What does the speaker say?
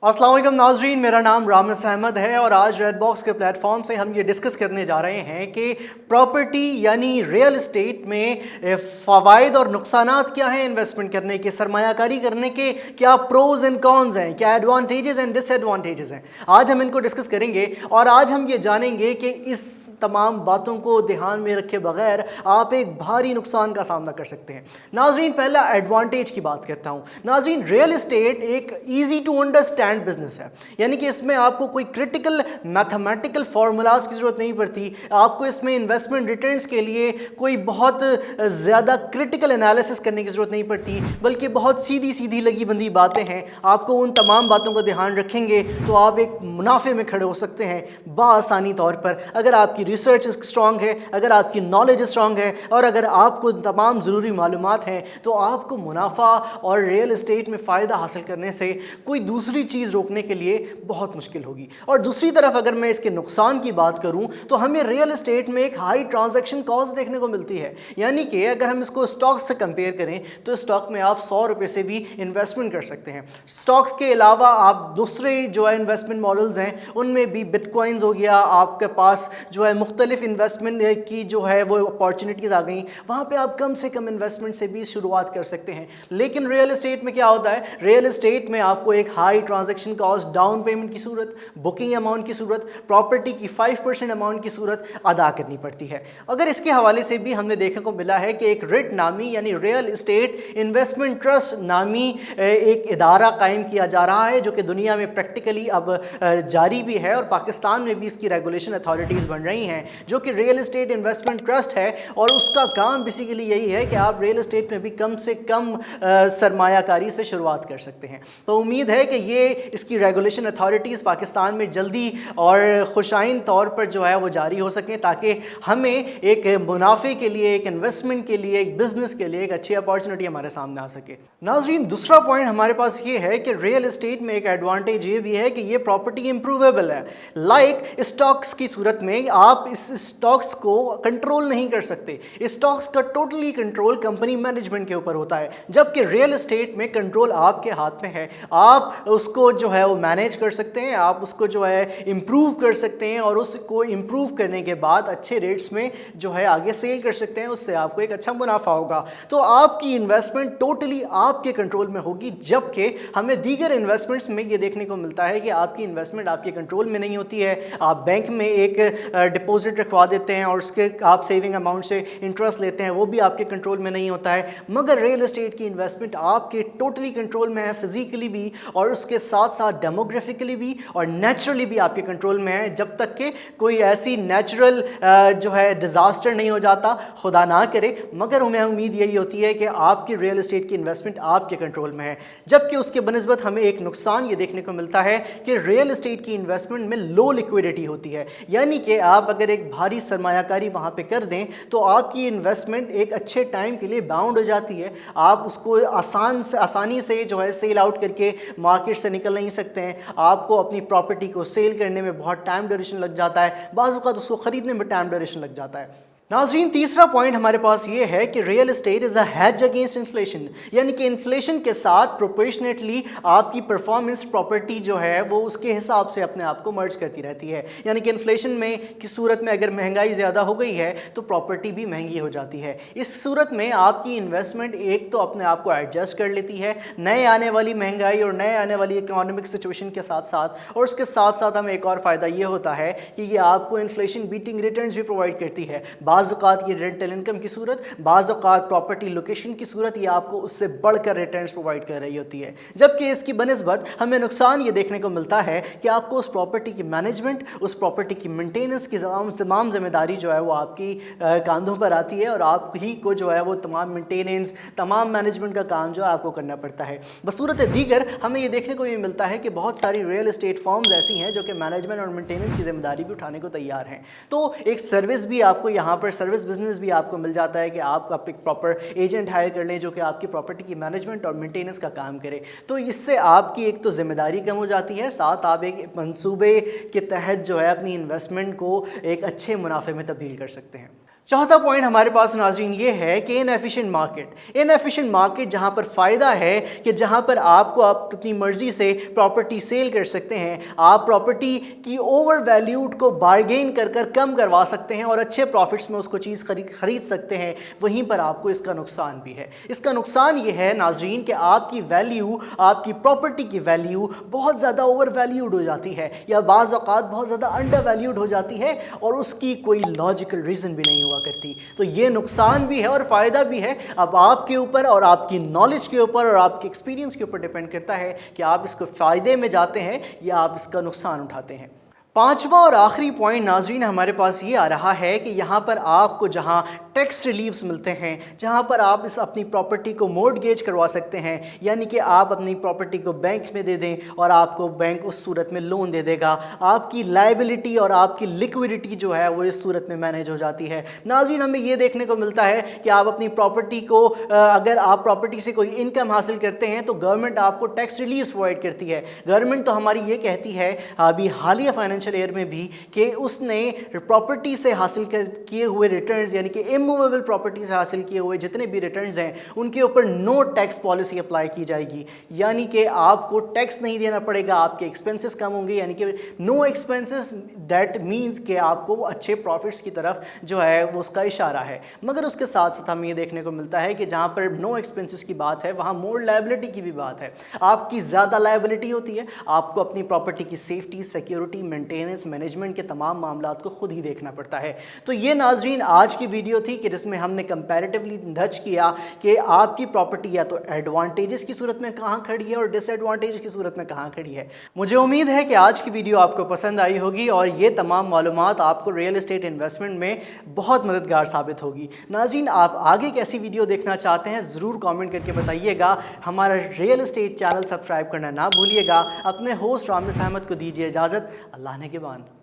अस्सलाम वालेकुम नाज़रीन, मेरा नाम रामस अहमद है और आज रेड बॉक्स के प्लेटफॉर्म से हम ये डिस्कस करने जा रहे हैं कि प्रॉपर्टी यानी रियल इस्टेट में फ़वाइद और नुकसानात क्या हैं इन्वेस्टमेंट करने के, सरमायाकारी करने के क्या प्रोज एंड कॉन्स हैं, क्या एडवांटेजेस एंड डिसएडवांटेजेस हैं। आज हम इनको डिस्कस करेंगे और आज हम ये जानेंगे कि इस तमाम बातों को ध्यान में रखे बगैर आप एक भारी नुकसान का सामना कर सकते हैं। नाज़रीन, पहला एडवांटेज की बात करता हूँ। नाज़रीन, रियल इस्टेट एक ईजी टू अंडरस्टैंड बिजनेस है, यानी कि इसमें आपको कोई क्रिटिकल मैथमेटिकल फार्मूलाज की ज़रूरत नहीं पड़ती। आपको इसमें इन्वेस्टमेंट रिटर्न्स के लिए कोई बहुत ज़्यादा क्रिटिकल एनालिसिस करने की ज़रूरत नहीं पड़ती, बल्कि बहुत सीधी सीधी लगी बंदी बातें हैं। आपको उन तमाम बातों का ध्यान रखेंगे तो आप एक मुनाफे में खड़े हो सकते हैं बआसानी तौर पर, अगर आपकी रिसर्च स्ट्रॉन्ग है, अगर आपकी नॉलेज स्ट्रॉन्ग है और अगर आपको तमाम ज़रूरी मालूमात हैं, तो आपको मुनाफा और रियल इस्टेट में फ़ायदा हासिल करने से कोई दूसरी चीज़ रोकने के लिए बहुत मुश्किल होगी। और दूसरी तरफ अगर मैं इसके नुकसान की बात करूं तो हमें रियल इस्टेट में एक हाई ट्रांजैक्शन कॉस्ट देखने को मिलती है, यानी कि अगर हम इसको स्टॉक्स से कंपेयर करें तो स्टॉक में आप 100 रुपये से भी इन्वेस्टमेंट कर सकते हैं। स्टॉक्स के अलावा आप दूसरे जो है इन्वेस्टमेंट मॉडल्स हैं उनमें भी बिटकॉइंस हो गया, आपके पास जो है मुख्तलिफ इन्वेस्टमेंट की जो है वो अपॉर्चुनिटीज़ आ गई, वहाँ पे आप कम से कम इन्वेस्टमेंट से भी शुरुआत कर सकते हैं। लेकिन रियल इस्टेट में क्या होता है, रियल इस्टेट में आपको एक high transaction cost, down payment की सूरत, बुकिंग अमाउंट की सूरत, प्रॉपर्टी की 5% अमाउंट की सूरत अदा करनी पड़ती है। अगर इसके हवाले से भी हमने देखने को मिला है कि एक रिट नामी यानी रियल इस्टेट इन्वेस्टमेंट ट्रस्ट नामी एक इदारा कायम किया जा रहा है, जो कि दुनिया में प्रैक्टिकली अब जारी भी है और पाकिस्तान में भी इसकी रेगुलेशन अथॉरिटीज़ बन रही हैं, जो कि रियल इस्टेट इन्वेस्टमेंट ट्रस्ट है। और उसका काम बेसिकली यही है कि आप रियल इस्टेट में भी कम से कम सरमायाकारी से शुरुआत कर सकते हैं। तो उम्मीद है कि ये इसकी रेगुलेशन अथॉरिटीज़ पाकिस्तान में जल्दी और खुशाइन तौर पर जो है वो जारी हो सकें, ताकि हमें एक मुनाफे के लिए, एक इन्वेस्टमेंट के लिए, एक बिज़नेस के लिए एक अच्छी अपॉर्चुनिटी हमारे सामने आ सके। नाज़रीन, दूसरा पॉइंट हमारे पास ये है कि रियल इस्टेट में एक एडवांटेज ये भी है कि ये प्रॉपर्टी इम्प्रूवेबल है। लाइक स्टॉक्स की सूरत में आप इस स्टॉक्स को कंट्रोल नहीं कर सकते, स्टॉक्स का टोटली कंट्रोल कंपनी मैनेजमेंट के ऊपर होता है, जबकि रियल इस्टेट में कंट्रोल आपके हाथ में है। आप उसको जो है वो मैनेज कर सकते हैं, आप उसको जो है इम्प्रूव कर सकते हैं और उसको इम्प्रूव करने के बाद अच्छे रेट्स में जो है आगे सेल कर सकते हैं, उससे आपको एक अच्छा मुनाफा होगा। तो आपकी इन्वेस्टमेंट टोटली आपके कंट्रोल में होगी, जबकि हमें दीगर इन्वेस्टमेंट्स में ये देखने को मिलता है कि आपकी इन्वेस्टमेंट आपके कंट्रोल में नहीं होती है। आप बैंक में एक डिपॉजिट रखवा देते हैं और उसके आप सेविंग अमाउंट से इंटरेस्ट लेते हैं, वो भी आपके कंट्रोल में नहीं होता है। मगर रियल इस्टेट की इन्वेस्टमेंट आपके टोटली कंट्रोल में है, फिजिकली भी और उसके साथ साथ डेमोग्राफिकली भी और नेचुरली भी आपके कंट्रोल में है, जब तक कि कोई ऐसी नेचुरल जो है डिज़ास्टर नहीं हो जाता, खुदा ना करे। मगर हमें उम्मीद यही होती है कि आपकी रियल इस्टेट की इन्वेस्टमेंट आपके कंट्रोल में है। जबकि उसके बनस्बत हमें एक नुकसान ये देखने को मिलता है कि रियल इस्टेट की इन्वेस्टमेंट में लो लिक्विडिटी होती है, यानी कि आप अगर एक भारी सरमायाकारी वहाँ पे कर दें तो आपकी इन्वेस्टमेंट एक अच्छे टाइम के लिए बाउंड हो जाती है। आप उसको आसानी से जो है सेल आउट करके मार्केट से निकल नहीं सकते हैं। आपको अपनी प्रॉपर्टी को सेल करने में बहुत टाइम ड्यूरेशन लग जाता है, बाज़ औक़ात उसको ख़रीदने में टाइम ड्यूरेशन लग जाता है। नाज़रीन, तीसरा पॉइंट हमारे पास ये है कि real estate is a hedge against inflation, यानी कि इन्फ्लेशन के साथ प्रोपोर्शनेटली आपकी परफॉर्मेंस प्रॉपर्टी जो है वो उसके हिसाब से अपने आप को मर्ज करती रहती है। यानी कि इन्फ्लेशन में की सूरत में अगर महंगाई ज़्यादा हो गई है तो प्रॉपर्टी भी महंगी हो जाती है। इस सूरत में आपकी इन्वेस्टमेंट एक तो अपने आप को एडजस्ट कर लेती है नए आने वाली महंगाई और नए आने वाली इकोनॉमिक सिचुएशन के साथ साथ, और उसके साथ साथ हमें एक और फ़ायदा ये होता है कि ये आपको इन्फ्लेशन बीटिंग रिटर्न्स भी प्रोवाइड करती है। बाज़ औक़ात ये रेंटल इनकम की सूरत, बाज़ औक़ात प्रॉपर्टी लोकेशन की सूरत, ये आपको उससे बढ़कर रिटर्न्स प्रोवाइड कर रही होती है। जबकि इसकी बनस्बत हमें नुकसान ये देखने को मिलता है कि आपको उस प्रॉपर्टी की मैनेजमेंट, उस प्रॉपर्टी की मेंटेनेंस की तमाम जिम्मेदारी जो है वो आपकी कांधों पर आती है और आप ही को जो है वो तमाम मेंटेनेंस, तमाम मैनेजमेंट का काम जो है आपको करना पड़ता है। बसूरत दीगर हमें ये देखने को भी मिलता है कि बहुत सारी रियल इस्टेट फर्म्स ऐसी हैं जो कि मैनेजमेंट और मेंटेनेंस की जिम्मेदारी भी उठाने को तैयार हैं। तो एक सर्विस भी आपको यहाँ पर, सर्विस बिजनेस भी आपको मिल जाता है कि आप एक प्रॉपर एजेंट हायर कर लें जो कि आपकी प्रॉपर्टी की मैनेजमेंट और मेंटेनेंस का काम करे। तो इससे आपकी एक तो जिम्मेदारी कम हो जाती है, साथ आप एक मंसूबे के तहत जो है अपनी इन्वेस्टमेंट को एक अच्छे मुनाफे में तब्दील कर सकते हैं। चौथा पॉइंट हमारे पास नाज़रीन ये है कि इनएफिशिएंट मार्केट जहाँ पर फ़ायदा है कि जहाँ पर आप अपनी मर्ज़ी से प्रॉपर्टी सेल कर सकते हैं, आप प्रॉपर्टी की ओवर वैल्यूड को बारगेन कर कम करवा सकते हैं और अच्छे प्रॉफिट्स में उसको चीज़ खरीद सकते हैं, वहीं पर आपको इसका नुकसान भी है। इसका नुकसान ये है नाज़रीन कि आपकी वैल्यू, आपकी प्रॉपर्टी की वैल्यू बहुत ज़्यादा ओवर वैल्यूड हो जाती है या बाज़ औक़ात बहुत ज़्यादा अंडर वैल्यूड हो जाती है और उसकी कोई लॉजिकल रीज़न भी नहीं हुआ करती। तो ये नुकसान भी है और फ़ायदा भी है। अब आपके ऊपर और आपकी नॉलेज के ऊपर और आपके एक्सपीरियंस के ऊपर डिपेंड करता है कि आप इसको फ़ायदे में जाते हैं या आप इसका नुकसान उठाते हैं। पांचवा और आखिरी पॉइंट नाज़रीन हमारे पास ये आ रहा है कि यहाँ पर आपको जहाँ टैक्स रिलीव्स मिलते हैं, जहाँ पर आप अपनी प्रॉपर्टी को मॉर्टगेज करवा सकते हैं, यानी कि आप अपनी प्रॉपर्टी को बैंक में दे दें और आपको बैंक उस सूरत में लोन दे देगा। आपकी लायबिलिटी और आपकी लिक्विडिटी जो है वो इस सूरत में मैनेज हो जाती है। नाज़रीन हमें ये देखने को मिलता है कि आप अपनी प्रॉपर्टी को, अगर आप प्रॉपर्टी से कोई इनकम हासिल करते हैं तो गवर्नमेंट आपको टैक्स रिलीव्स प्रोवाइड करती है। गवर्नमेंट तो हमारी ये कहती है अभी हालिया फाइनेंशियल ईयर में भी कि उसने प्रॉपर्टी से हासिल किए हुए रिटर्न्स, यानी कि इमूवेबल प्रॉपर्टी से हासिल किए हुए जितने भी रिटर्न्स हैं उनके ऊपर नो टैक्स पॉलिसी अप्लाई की जाएगी, यानी कि आपको टैक्स नहीं देना पड़ेगा, आपके एक्सपेंसेस कम होंगे, यानी कि नो एक्सपेंसेस। दैट मीन्स कि आपको अच्छे प्रॉफिट्स की तरफ जो है वो उसका इशारा है। मगर उसके साथ साथ हमें ये देखने को मिलता है कि जहाँ पर नो एक्सपेंसेस की बात है वहाँ मोर लायबिलिटी की भी बात है। आपकी ज़्यादा लायबिलिटी होती है, आपको अपनी प्रॉपर्टी की सेफ्टी, सिक्योरिटी, मेंटेनेंस, मैनेजमेंट के तमाम मामलात को खुद ही देखना पड़ता है। तो ये नाज़रीन आज की वीडियो थी कि जिसमें हमने कंपैरेटिवली जज किया कि आपकी प्रॉपर्टी या तो एडवांटेजेस की सूरत में कहाँ खड़ी है और डिसएडवांटेज की सूरत में कहाँ खड़ी है। मुझे उम्मीद है कि आज की वीडियो आपको पसंद आई होगी और ये तमाम मालूमात आपको रियल एस्टेट इन्वेस्टमेंट में बहुत मददगार साबित होगी। नाज़रीन आप आगे कैसी वीडियो देखना चाहते हैं ज़रूर कमेंट करके बताइएगा। हमारा रियल एस्टेट चैनल सब्सक्राइब करना ना भूलिएगा। अपने होस्ट रामनेस अहमद को दीजिए इजाज़त। अल्लाह ने के बाद।